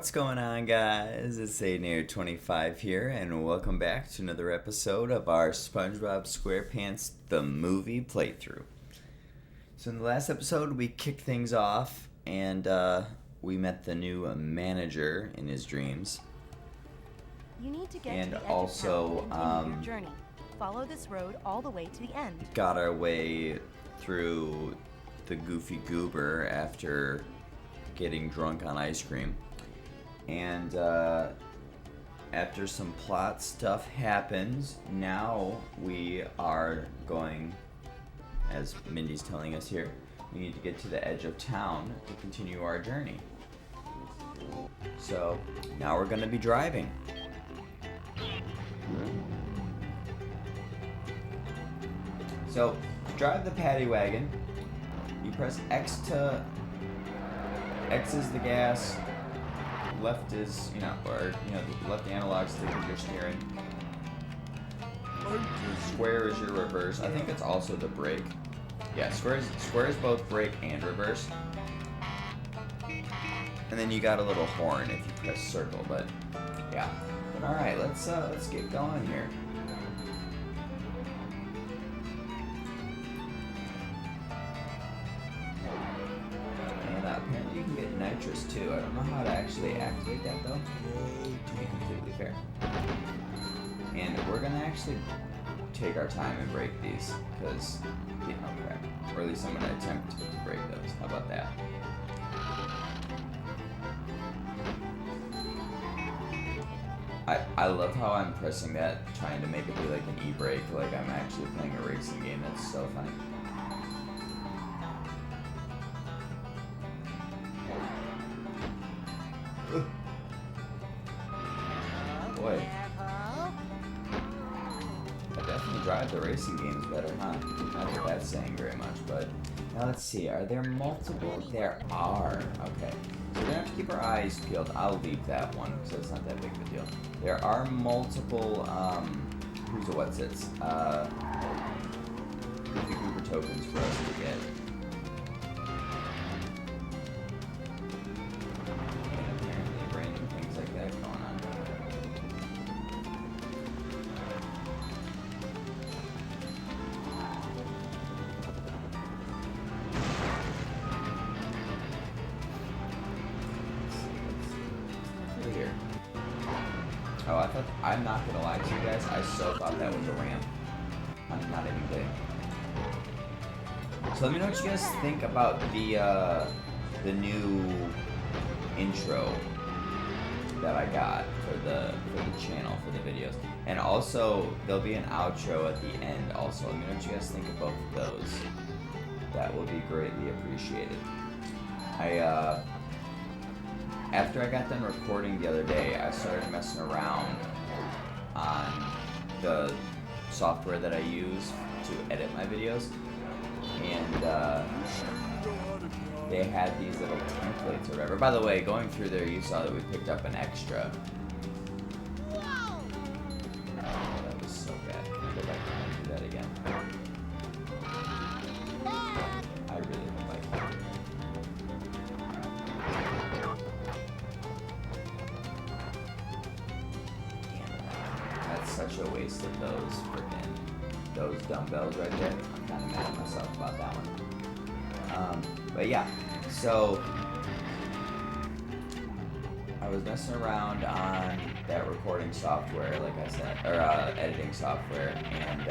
What's going on, guys? It's Aiden25 here, and welcome back to another episode of our Spongebob SquarePants the movie playthrough. So in the last episode, we kicked things off, and we met the new manager in his dreams. You need to get and to the edge also of town and continue your journey. Follow this road all the way to the end. Got our way through the Goofy Goober after getting drunk on ice cream. And after some plot stuff happens, now we are going, as Mindy's telling us here, we need to get to the edge of town to continue our journey. So now we're going to be driving. So to drive the Patty Wagon, you press X is the gas. Left is, the left analog stick is your steering. Square is your reverse. I think it's also the brake. Yeah, square is both brake and reverse. And then you got a little horn if you press circle, but yeah. But all right, let's get going here. Apparently you can get nitrous too. I don't know how to actually activate that though, to be completely fair. And we're gonna actually take our time and break these, because, crap. Or at least I'm gonna attempt to break those. How about that? I love how I'm pressing that, trying to make it be like an e-brake, like I'm actually playing a racing game. That's so funny. Boy, I definitely drive the racing games better, huh? Not that that's saying very much, but now let's see. Are there multiple? There are. Okay, so we're gonna have to keep our eyes peeled. I'll leave that one because it's not that big of a deal. There are multiple who's a what's it's Goofy Goober tokens for us to get. Oh, I'm not gonna lie to you guys, I so thought that was a ramp. I'm not even kidding. So let me know what you guys think about the new intro that I got for the channel, for the videos. And also, there'll be an outro at the end also. Let me know what you guys think of both of those. That will be greatly appreciated. After I got done recording the other day, I started messing around on the software that I use to edit my videos, and they had these little templates or whatever. By the way, going through there, you saw that we picked up an extra. Oh, that was so bad. Can I go back and do that again? I really don't like that. Such a waste of those dumbbells right there. I'm kind of mad at myself about that one. But yeah, so I was messing around on that recording software, like I said, or editing software, and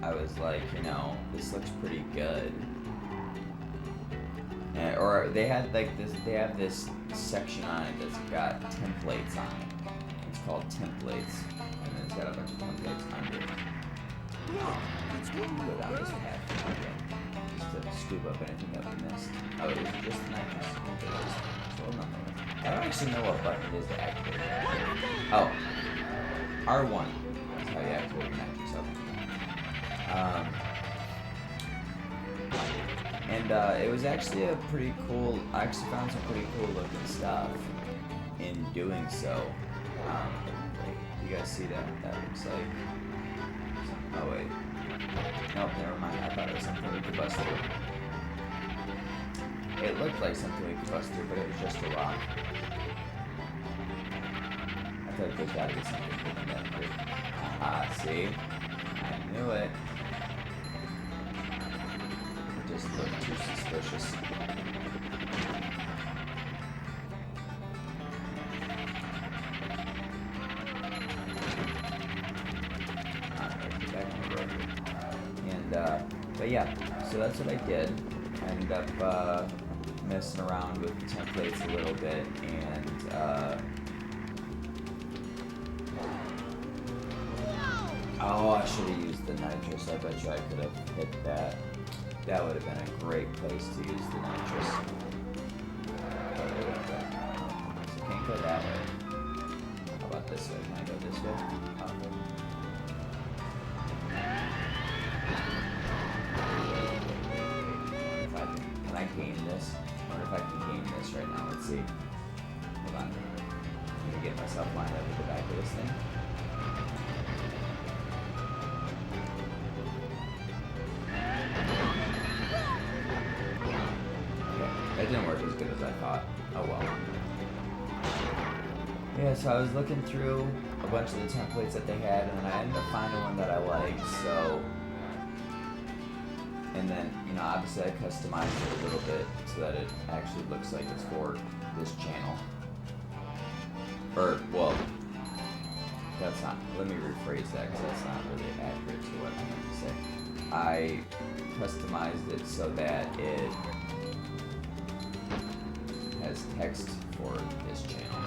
I was like, this looks pretty good. Or they had like this. They have this section on it that's got templates on it. Called templates, and then it's got a bunch of templates under it. Go down this path again, just to scoop up anything that we missed. Oh, it was just nitrous. So nothing. I don't actually know what button it is to activate it. Oh, R1. That's how you activate nitrous. Okay. And it was actually a pretty cool. I actually found some pretty cool looking stuff in doing so. You guys see that? That looks like. Oh wait. Nope, never mind. I thought it was something we could bust through. It looked like something we could bust through, but it was just a rock. I feel like there's gotta be something hidden down here. Ah, see? I knew it. It just looked too suspicious. Alright, get back on the road here. And, but yeah, so that's what I did. I ended up, messing around with the templates a little bit, and, oh, I should have used the nitrous. I bet you I could have hit that. That would have been a great place to use the nitrous. So can't go that way. How about this way? Can I go this way? Can I gain this? I wonder if I can gain this right now. Let's see. Hold on. Let me get myself lined up at the back of this thing. That didn't work as good as I thought. Oh well. Yeah, so I was looking through a bunch of the templates that they had, and then I ended up finding one that I liked, so... And then, you know, obviously I customized it a little bit so that it actually looks like it's for this channel. Or, well, that's not... Let me rephrase that, because that's not really accurate to what I meant to say. I customized it so that it has text for this channel.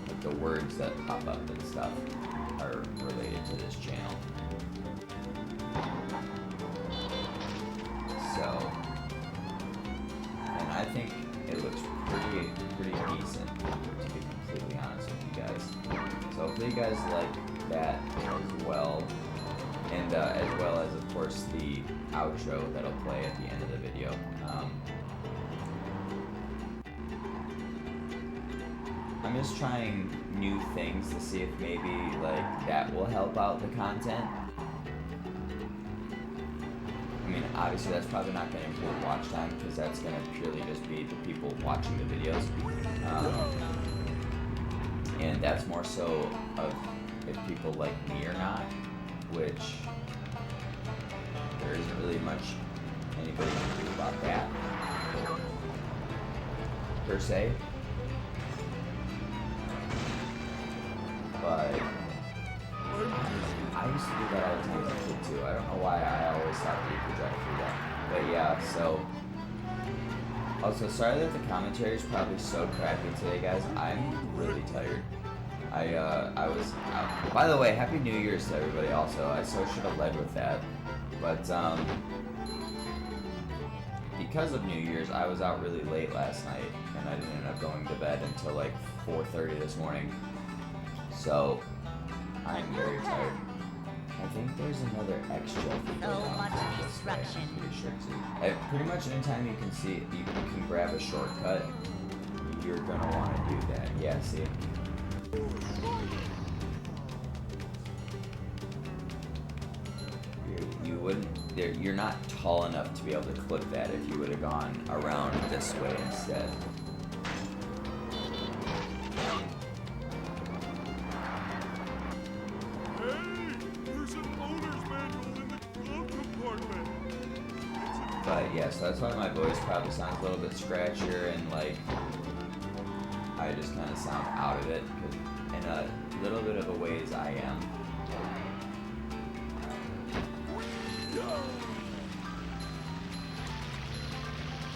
Like the words that pop up and stuff are related to this channel. So, and I think it looks pretty decent, to be completely honest with you guys. So hopefully you guys like that as well. And as well as, of course, the outro that'll play at the end of the video. I'm just trying new things to see if maybe like that will help out the content. I mean, obviously that's probably not going to improve watch time because that's going to purely just be the people watching the videos. And that's more so of if people like me or not, which there isn't really much anybody can do about that, per se. But I used to do that all the time as a kid too. I don't know why I always thought that you could drive through that. But yeah, so... Also, sorry that the commentary is probably so crappy today, guys. I'm really tired. I was out. By the way, Happy New Year's to everybody also. I so should have led with that. But, because of New Year's, I was out really late last night, and I didn't end up going to bed until like 4:30 this morning. So, I'm very tired. I think there's another extra. So much destruction. I'm pretty sure too. Pretty much anytime you can grab a shortcut, you're gonna want to do that. Yeah, see? You wouldn't. You're not tall enough to be able to clip that if you would have gone around this way instead. But yeah, so that's why my voice probably sounds a little bit scratchier and like I just kind of sound out of it because in a little bit of a ways I am.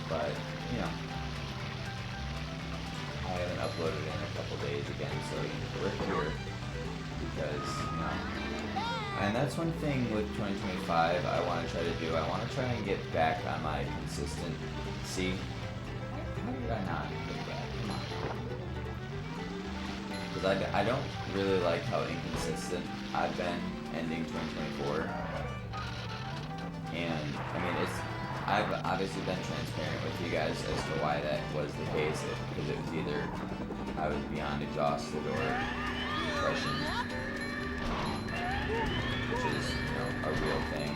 But, you know, I haven't uploaded in a couple days again, so we're here because, you know. And that's one thing with 2025 I want to try to do. I want to try and get back on my consistency. How did I not get back? Come on. Because I don't really like how inconsistent I've been ending 2024. And, I mean, I've obviously been transparent with you guys as to why that was the case. Because it was either I was beyond exhausted or depression. Which is, you know, a real thing.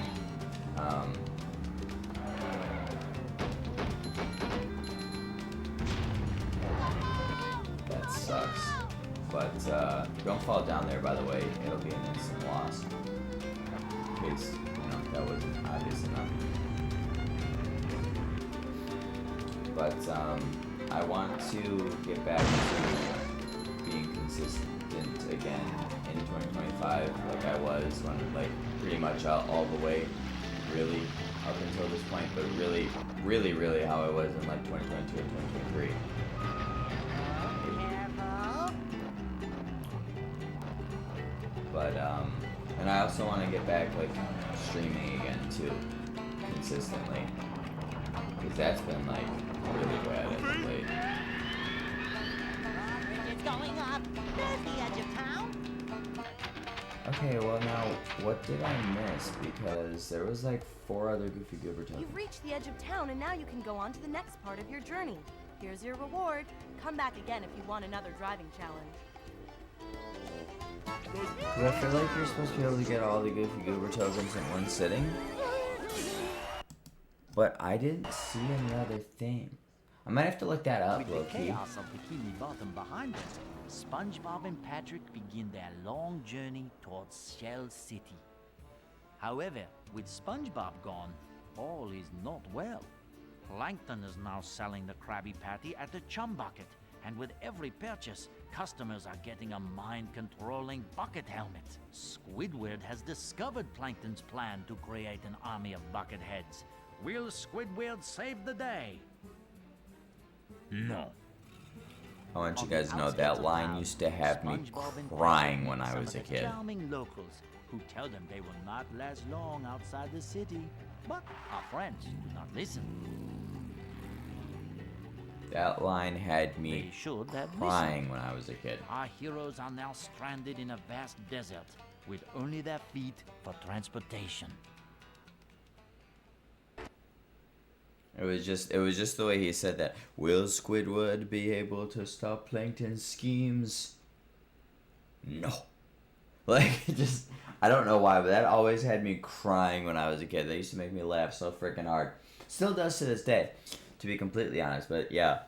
Don't fall down there, by the way. It'll be an instant loss. In case, you know, that wasn't obvious enough. But, I want to get back to being consistent again in 2025, like I was when, like, pretty much all the way, really, up until this point, but really how I was in, like, 2022 and 2023. But, and I also want to get back, like, streaming again, too, consistently, because that's been, like, really bad as of late. It's going up. There's the edge of town. Okay, well now, what did I miss? Because there was like 4 other Goofy Goober tokens. You've reached the edge of town, and now you can go on to the next part of your journey. Here's your reward. Come back again if you want another driving challenge. Because I feel like you're supposed to be able to get all the Goofy Goober tokens in one sitting. But I didn't see any other thing. I might have to look that up, With the low-key. chaos of Bikini Bottom behind them, SpongeBob and Patrick begin their long journey towards Shell City. However, with SpongeBob gone, all is not well. Plankton is now selling the Krabby Patty at the Chum Bucket, and with every purchase, customers are getting a mind-controlling bucket helmet. Squidward has discovered Plankton's plan to create an army of bucket heads. Will Squidward save the day? No. I want you On the guys to know outskirts that of line town, used to have me SpongeBob and crying Patrick when meet I some was a of the kid. charming locals who tell them they will not last long outside the city. But our friends do not listen. That line had They me should have crying listened. when I was a kid. Our heroes are now stranded in a vast desert with only their feet for transportation. It was just the way he said that. Will Squidward be able to stop Plankton's schemes? No. Like, just, I don't know why, but that always had me crying when I was a kid. That used to make me laugh so freaking hard. Still does to this day, to be completely honest, but yeah.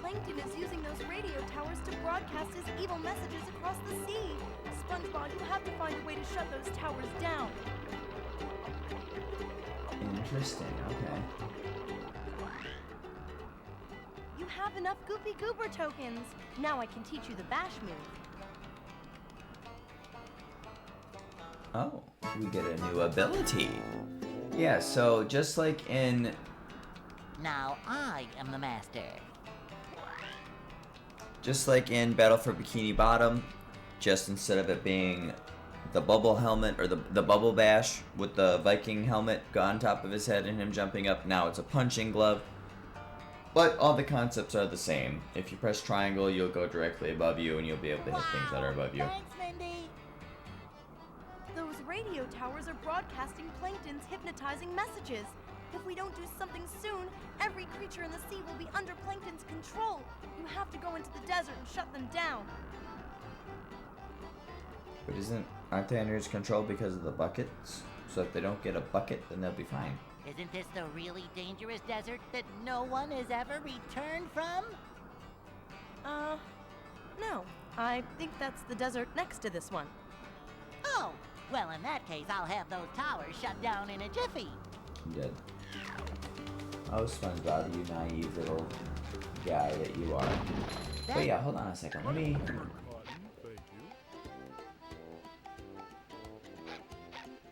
Plankton is using those radio towers to broadcast his evil messages across the sea. SpongeBob, you have to find a way to shut those towers down. Interesting, okay. You have enough Goofy Goober tokens. Now I can teach you the bash move. Oh, we get a new ability. Yeah, so just like in... Now I am the master. Just like in Battle for Bikini Bottom, just instead of it being the bubble helmet or the bubble bash with the Viking helmet on top of his head and him jumping up, now it's a punching glove. But all the concepts are the same. If you press triangle, you'll go directly above you and you'll be able to hit things that are above you. Thanks, Mindy. Those radio towers are broadcasting Plankton's hypnotizing messages. If we don't do something soon, every creature in the sea will be under Plankton's control. You have to go into the desert and shut them down. But aren't they under his control because of the buckets? So if they don't get a bucket, then they'll be fine. Isn't this the really dangerous desert that no one has ever returned from? No. I think that's the desert next to this one. Oh, well, in that case, I'll have those towers shut down in a jiffy. Good. Oh, SpongeBob, you naive little guy that you are. But yeah, hold on a second. Let me...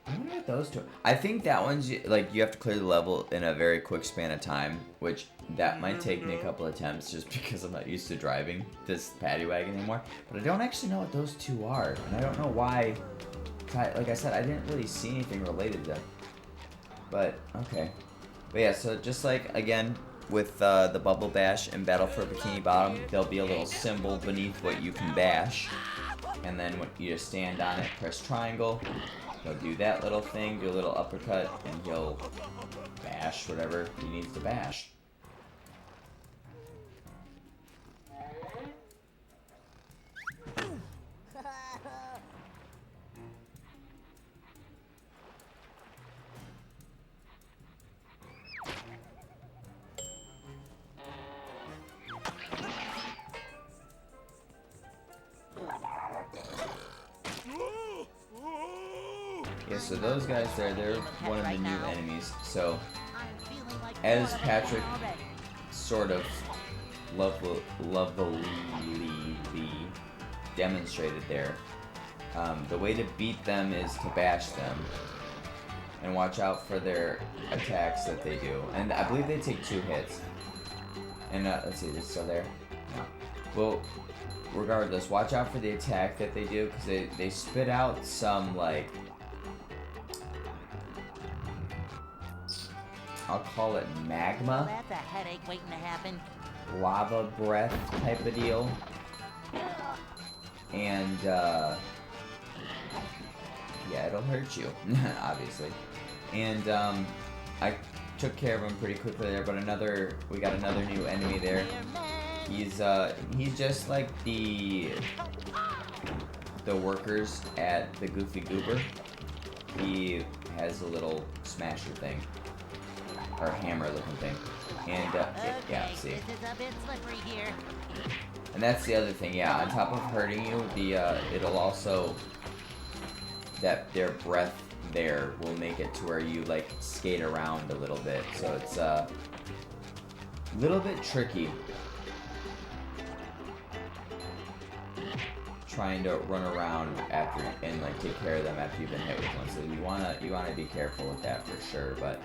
I wonder what those two... I think that one's, like, you have to clear the level in a very quick span of time, which that might take me a couple attempts just because I'm not used to driving this Patty Wagon anymore. But I don't actually know what those two are, and I don't know why... Like I said, I didn't really see anything related to them. But, okay. But yeah, so just like, again, with the Bubble Bash and Battle for Bikini Bottom, there'll be a little symbol beneath what you can bash. And then when you just stand on it, press triangle. He'll do that little thing, do a little uppercut, and he'll bash whatever he needs to bash. Okay, so those guys there, they're one of the new enemies. So, I'm feeling like as more than Patrick already. sort of lovely demonstrated there, the way to beat them is to bash them. And watch out for their attacks that they do. And I believe they take 2 hits. And let's see, is it still there? No. Well, regardless, watch out for the attack that they do, because they spit out some, like, I'll call it magma, That's a headache waiting to happen. lava breath type of deal. And, yeah, it'll hurt you, obviously. And, I took care of him pretty quickly there, but we got another new enemy there. He's just like the workers at the Goofy Goober. He has a little smasher thing, or hammer looking thing. And, yeah, see. This is a bit slippery here. And that's the other thing, yeah, on top of hurting you, it'll also, that their breath there will make it to where you, like, skate around a little bit. So it's, a little bit tricky trying to run around after and, like, take care of them after you've been hit with one. So you wanna be careful with that for sure, but.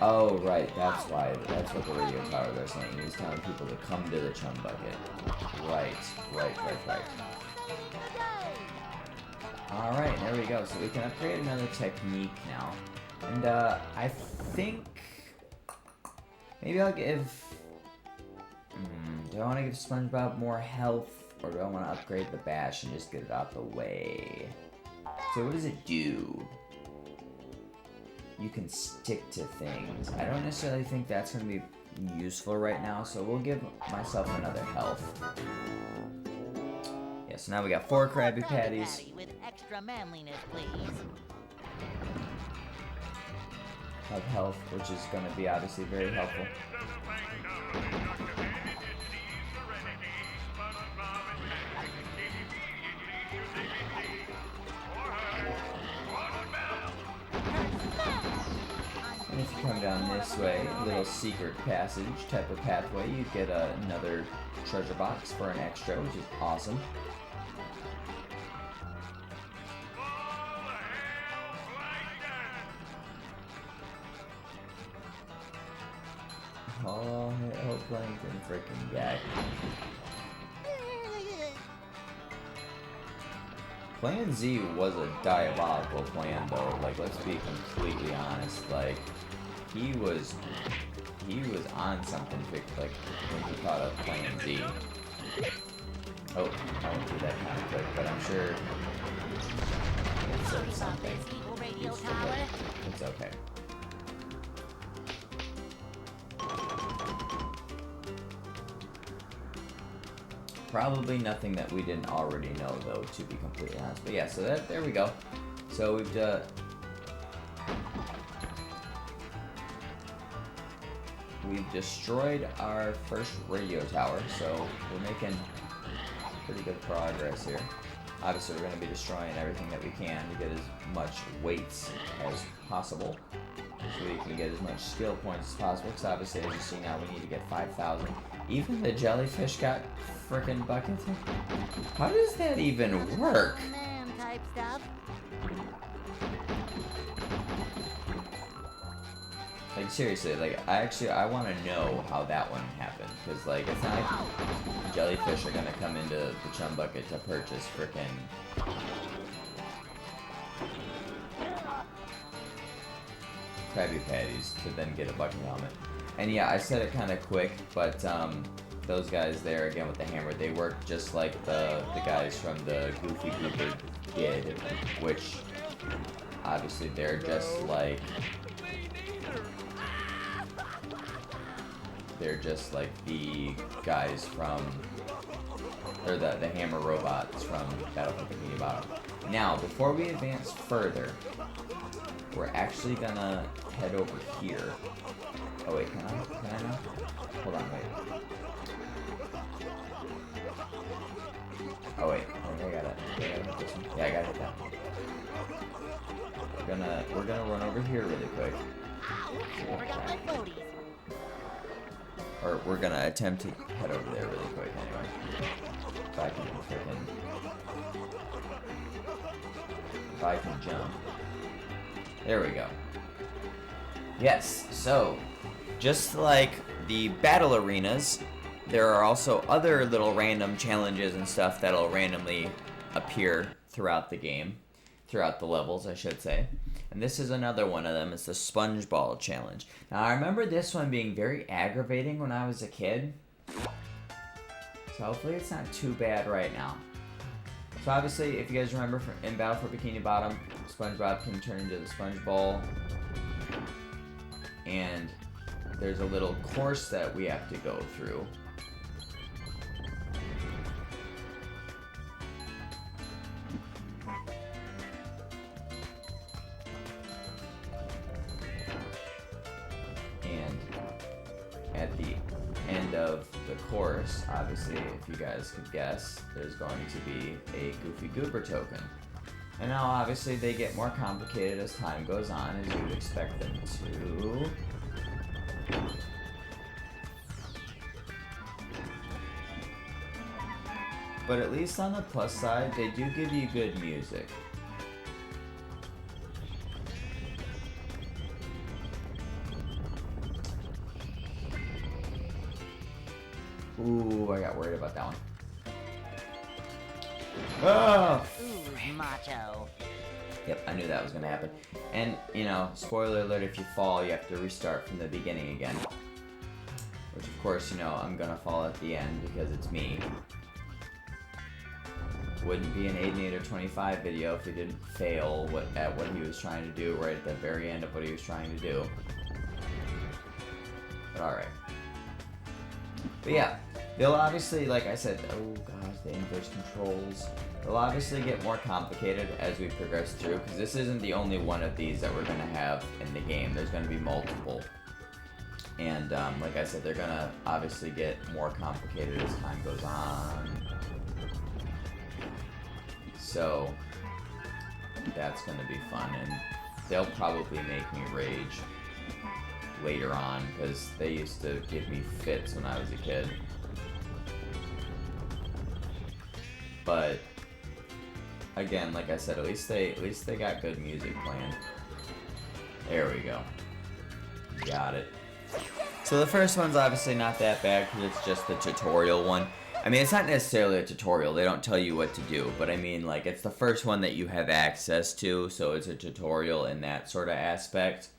Oh, right, that's why. That's what the radio towers are saying. He's telling people to come to the chum bucket. Right. Alright, there we go. So we can upgrade another technique now. And, I think... maybe I'll give... do I want to give SpongeBob more health? Or do I want to upgrade the bash and just get it out the way? So what does it do? You can stick to things. I don't necessarily think that's going to be useful right now, so we'll give myself another health. Yeah, so now we got 4 Krabby Patties. Patty with extra manliness, please. Of health, which is going to be obviously very helpful. And if you come down this way, a little secret passage type of pathway, you get another treasure box for an extra, which is awesome. Oh, Plankton freaking guy. Plan Z was a diabolical plan, though. Like, let's be completely honest. Like, he was on something, like, when he caught up Plan Z. Oh, I won't do that kind of quick, but I'm sure it said something. It's okay. Probably nothing that we didn't already know, though, to be completely honest. But yeah, so there we go. So we've destroyed our first radio tower, so we're making pretty good progress here. Obviously, we're going to be destroying everything that we can to get as much weights as possible, so we can get as much skill points as possible, because obviously, as you see now, we need to get 5,000. Even the jellyfish got frickin' buckets. How does that even work? Man type stuff. Like, seriously, like, I want to know how that one happened, because, like, it's not like jellyfish are gonna come into the chum bucket to purchase frickin' Krabby Patties to then get a bucket helmet. And yeah, I said it kind of quick, but those guys there, again, with the hammer, they work just like the guys from the Goofy Goober did, which, obviously, they're just like... they're just like the guys from... or the hammer robots from Battlefield Bikini Bottom. Now, before we advance further, we're actually gonna head over here. Oh wait, can I now? Hold on, wait. we're gonna run over here really quick. Ow! Forgot my VODs. Or we're gonna attempt to head over there really quick anyway. If I can jump. There we go. Yes, so just like the battle arenas, there are also other little random challenges and stuff that'll randomly appear throughout the game. Throughout the levels, I should say. And this is another one of them. It's the Spongebob challenge. Now, I remember this one being very aggravating when I was a kid. So hopefully it's not too bad right now. So obviously, if you guys remember in Battle for Bikini Bottom, SpongeBob can turn into the Sponge Ball. And there's a little course that we have to go through. At the end of the course, obviously, if you guys could guess, there's going to be a Goofy Goober token. And now, obviously, they get more complicated as time goes on, as you would expect them to. But at least on the plus side, they do give you good music. Ooh, I got worried about that one. Oh! Ooh, macho. Yep, I knew that was gonna happen. And, you know, spoiler alert, if you fall, you have to restart from the beginning again. Which, of course, you know, I'm gonna fall at the end because it's me. Wouldn't be an 88 or 25 video if he didn't fail at what he was trying to do right at the very end of what he was trying to do. But alright. But yeah, they'll obviously, like I said, oh gosh, the inverse controls. They'll obviously get more complicated as we progress through, because this isn't the only one of these that we're going to have in the game. There's going to be multiple. And like I said, they're going to obviously get more complicated as time goes on. So, that's going to be fun, and they'll probably make me rage later on, because they used to give me fits when I was a kid. But again, like I said, at least they got good music playing. There we go. Got it. So the first one's obviously not that bad because it's just the tutorial one. I mean, it's not necessarily a tutorial. They don't tell you what to do, but I mean, like, it's the first one that you have access to, so it's a tutorial in that sort of aspect.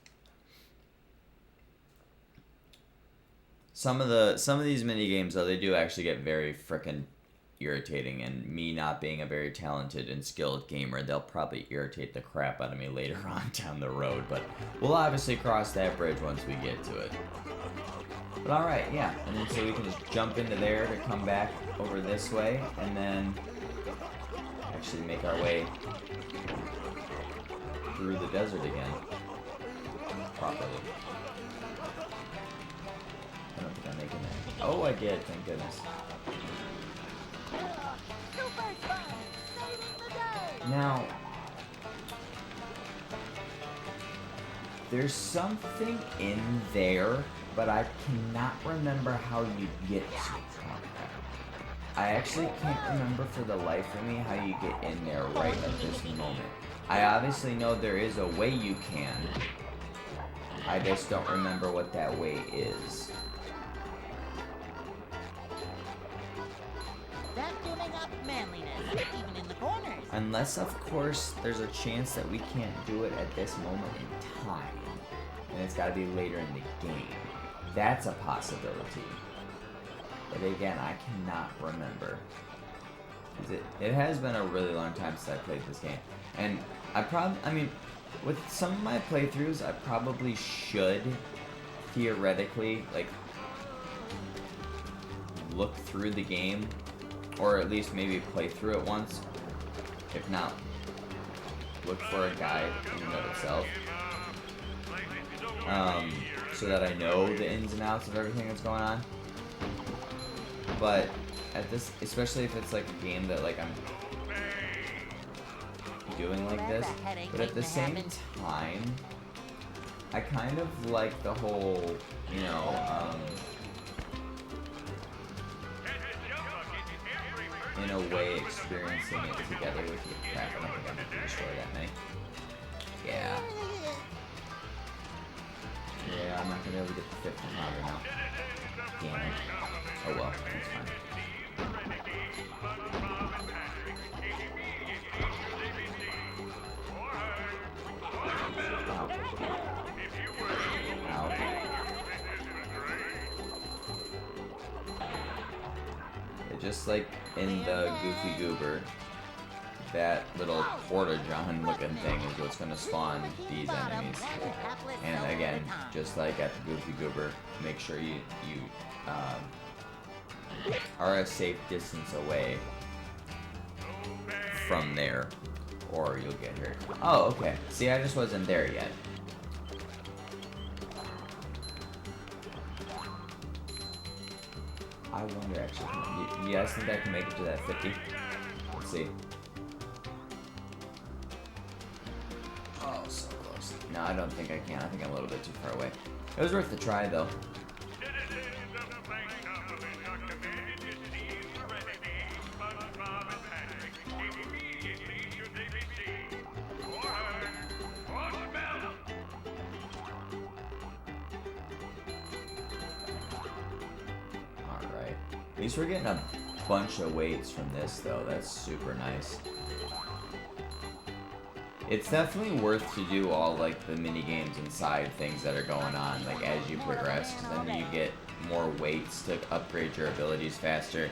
Some of these mini games, though, they do actually get very frickin' irritating, and me not being a very talented and skilled gamer, they'll probably irritate the crap out of me later on down the road, but we'll obviously cross that bridge once we get to it. But alright, yeah, and then so we can just jump into there to come back over this way, and then actually make our way through the desert again properly. I don't think I'm making it. Oh, I did, thank goodness. Now, there's something in there, but I cannot remember how you get to it. I actually can't remember for the life of me how you get in there right at this moment. I obviously know there is a way you can. I just don't remember what that way is. That's tuning up manliness, even in the corners. Unless, of course, there's a chance that we can't do it at this moment in time. And it's gotta be later in the game. That's a possibility. But again, I cannot remember. It has been a really long time since I played this game. And I mean, with some of my playthroughs, I probably should, theoretically, like, look through the game. Or at least maybe play through it once. If not, look for a guide in and of itself. So that I know the ins and outs of everything that's going on. But at this, especially if it's like a game that like I'm doing like this, but at the same time, I kind of like the whole, you know, in a way experiencing it together with you. Crap, I don't think I'm gonna destroy that many. Yeah. Yeah, I'm not gonna be able to get the fifth one now. Damn it. Oh well, that's fine. Just like in the Goofy Goober, that little porta-john looking thing is what's going to spawn these enemies. And again, just like at the Goofy Goober, make sure you are a safe distance away from there, or you'll get hurt. Oh, okay. See, I just wasn't there yet. I wonder actually, you guys think I can make it to that 50? Let's see. Oh, so close. No, I don't think I can. I think I'm a little bit too far away. It was worth the try though. At least we're getting a bunch of weights from this, though. That's super nice. It's definitely worth to do all, like, the mini-games and side things that are going on, like, as you progress, because then you get more weights to upgrade your abilities faster,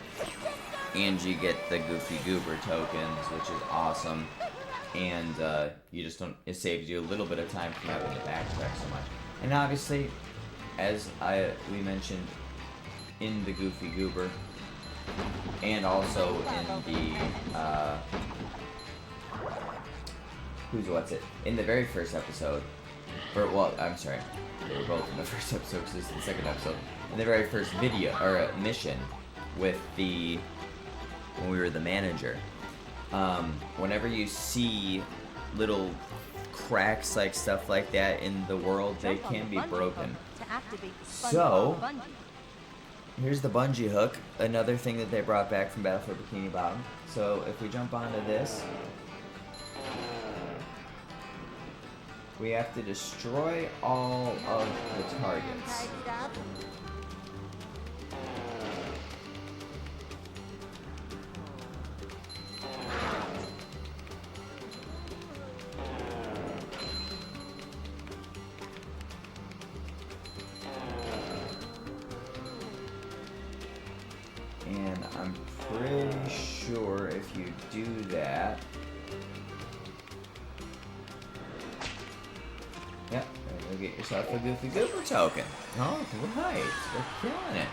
and you get the Goofy Goober tokens, which is awesome, and, you just don't, it saves you a little bit of time from having to backtrack so much. And obviously, as we mentioned, in the Goofy Goober, and also in the, in the very first episode, or, well, I'm sorry, they were both in the first episode, because this is the second episode, in the very first video, or mission, with when we were the manager, whenever you see little cracks, like stuff like that in the world, they can be broken. So, here's the bungee hook, another thing that they brought back from Battlefield Bikini Bottom. So if we jump onto this, we have to destroy all of the targets. And I'm pretty sure if you do that, yep, you'll get yourself a Goofy Goober token. Oh, right, we're killing it.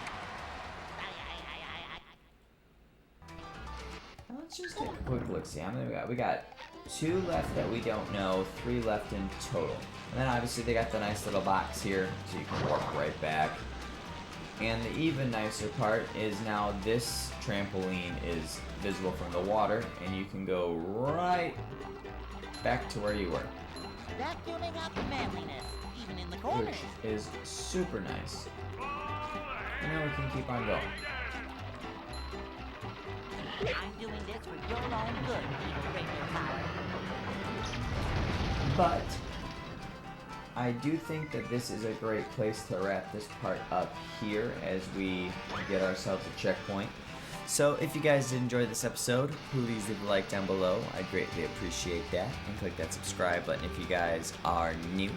Now let's just take a quick look. See how many we got 2 left that we don't know, 3 left in total. And then obviously they got the nice little box here, so you can walk right back. And the even nicer part is now this trampoline is visible from the water, and you can go right back to where you were. Vacuuming up manliness, even in the corners. Which is super nice. And now we can keep on going. I'm doing this for your own good, Evil Radio Power. But I do think that this is a great place to wrap this part up here as we get ourselves a checkpoint. So if you guys did enjoy this episode, please leave a like down below. I'd greatly appreciate that. And click that subscribe button if you guys are new.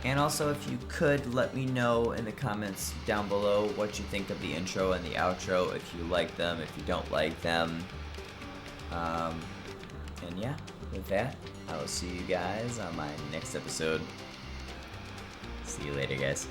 And also, if you could, let me know in the comments down below what you think of the intro and the outro, if you like them, if you don't like them. And yeah, with that, I will see you guys on my next episode. See you later, guys.